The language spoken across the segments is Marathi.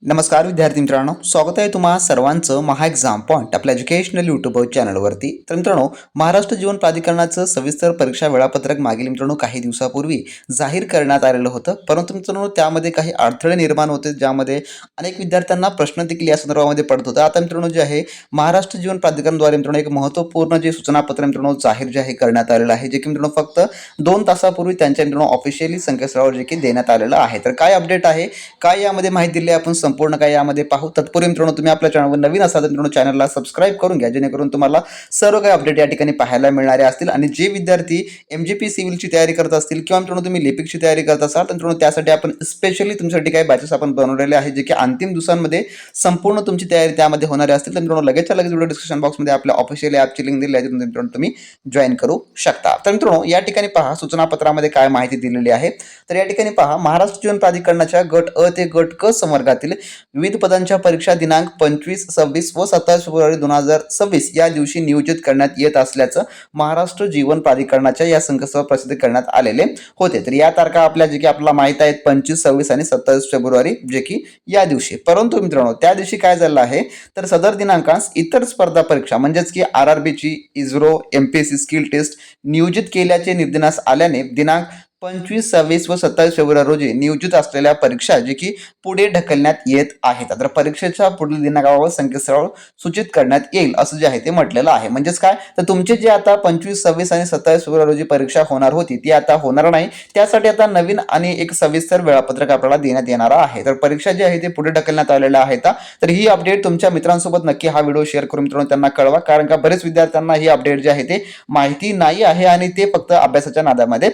नमस्कार विद्यार्थी मित्रांनो, स्वागत आहे तुम्हा सर्वांचं महा एक्झाम पॉईंट आपल्या एज्युकेशनल यूट्यूब चॅनलवरती. तर मित्रांनो, महाराष्ट्र जीवन प्राधिकरणाचं सविस्तर परीक्षा वेळापत्रक मागील मित्रांनो काही दिवसापूर्वी जाहीर करण्यात आलेलं होतं. परंतु मित्रांनो त्यामध्ये काही अडथळे निर्माण होते, ज्यामध्ये अनेक विद्यार्थ्यांना प्रश्न देखील या संदर्भामध्ये पडत होता. आता मित्रांनो जे आहे महाराष्ट्र जीवन प्राधिकरणाद्वारे मित्रांनो एक महत्त्वपूर्ण जे सूचनापत्र मित्रांनो जाहीर जे आहे करण्यात आलेलं आहे, जे की मित्रांनो फक्त 2 तासापूर्वी त्यांच्या मित्रांनो ऑफिशियली संकेतस्थळावर जे की देण्यात आलेलं आहे. तर काय अपडेट आहे, काय यामध्ये माहिती दिली आपण संपूर्ण काय यामध्ये पाहू. तत्पूर्वी मित्रांनो तुम्ही आपल्या चॅनलवर नवीन असाल तर मित्रांनो चॅनलला सबस्क्राईब करून घ्या, जेणेकरून तुम्हाला सर्व काही अपडेट या ठिकाणी पाहायला मिळणारे असतील. आणि जे विद्यार्थी MGP सिव्हिलची तयारी करत असतील किंवा मित्रांनो तुम्ही लिपिकची तयारी करत असाल तर मित्रांनो त्यासाठी आपण स्पेशली तुमच्यासाठी काही बॅचेस आपण बनवलेले आहेत, जे की अंतिम दिवसांमध्ये संपूर्ण तुमची तयारी त्यामध्ये होणारी असतील. तर मित्रांनो लगेचच्या लगेच व्हिडिओ डिस्क्रिप्शन बॉक्समध्ये आपल्या ऑफिशियल ॲपची लिंक दिली आहे, तिथून मित्रांनो तुम्ही जॉईन करू शकता. तर मित्रांनो या ठिकाणी पहा सूचनापत्रामध्ये काय माहिती दिलेली आहे. तर या ठिकाणी पहा महाराष्ट्र जीवन प्राधिकरणाच्या गट अ ते गट क संवर्गातील विविध पदांच्या परीक्षा दिनांक 25, 26 व 27 फेब्रुवारी 2026 या दिवशी नियोजित करण्यात येत असल्याचं महाराष्ट्र जीवन प्राधिकरणाच्या या संकेतस्थळावर प्रसिद्ध करण्यात आलेले होते. तर या तारखा आपल्या जे की आपल्याला माहित आहेत 25, 26 आणि 27 फेब्रुवारी जे की या दिवशी. परंतु मित्रांनो त्या दिवशी काय झालं आहे, तर सदर दिनांकास इतर स्पर्धा परीक्षा म्हणजेच की RRBची, इस्रो, MPSC स्किल टेस्ट नियोजित केल्याचे निर्देशास आल्याने दिनांक 25, 26 व 27 फेब्रुवारी रोजी नियोजित असलेल्या परीक्षा जे की पुढे ढकलण्यात येत आहेत. तर परीक्षेच्या पुढील दिनांकावर संकेतस्थळावर सूचित करण्यात येईल असं जे आहे ते म्हटलेलं आहे. म्हणजेच काय, तर तुमचे जे आता 25, 26 आणि 27 फेब्रुवारी रोजी परीक्षा होणार होती ती आता होणार नाही. त्यासाठी आता नवीन आणि एक सविस्तर वेळापत्रक आपल्याला देण्यात येणार आहे. तर परीक्षा जी आहे ते पुढे ढकलण्यात आलेल्या आहेत. तर ही अपडेट तुमच्या मित्रांसोबत नक्की हा व्हिडिओ शेअर करून मित्रांनो त्यांना कळवा, कारण का बरेच विद्यार्थ्यांना ही अपडेट जे आहे ते माहिती नाही आहे आणि ते फक्त अभ्यासाच्या नादामध्ये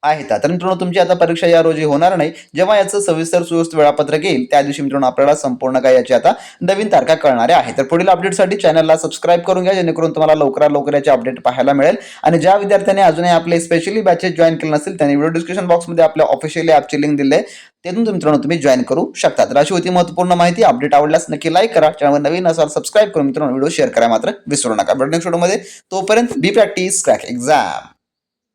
आहेत. तर मित्रांनो तुमची आता परीक्षा या रोजी होणार नाही. जेव्हा याचं सविस्तर सुव्यवस्थित वेळापत्रक येईल त्या दिवशी मित्रांनो आपल्याला संपूर्ण काय याची आता नवीन तारखा कळणाऱ्या आहेत. तर पुढील अपडेटसाठी चॅनलला सबस्क्राईब करून घ्या, जेणेकरून तुम्हाला लवकरात लवकर याचे अपडेट पाहायला मिळेल. आणि ज्या विद्यार्थ्यांनी अजूनही आपले स्पेशली बॅचेस जॉईन केले नसतील त्यांनी व्हिडिओ डिस्क्रिप्शन बॉक्समध्ये आपल्या ऑफिशियली ॲपची लिंक दिली आहे, त्यातून मित्रांनो तुम्ही जॉईन करू शकता. तर अशी होती महत्त्वपूर्ण माहिती. अपडेट आवडल्यास नक्की लाईक करा, चॅनलवर नवीन असाल सबस्क्राईब करून मित्रांनो व्हिडिओ शेअर करा मात्र विसरू नका. नेक्स्ट व्हिडिओमध्ये तोपर्यंत बी प्रॅक्टिस क्रॅक एक्झाम.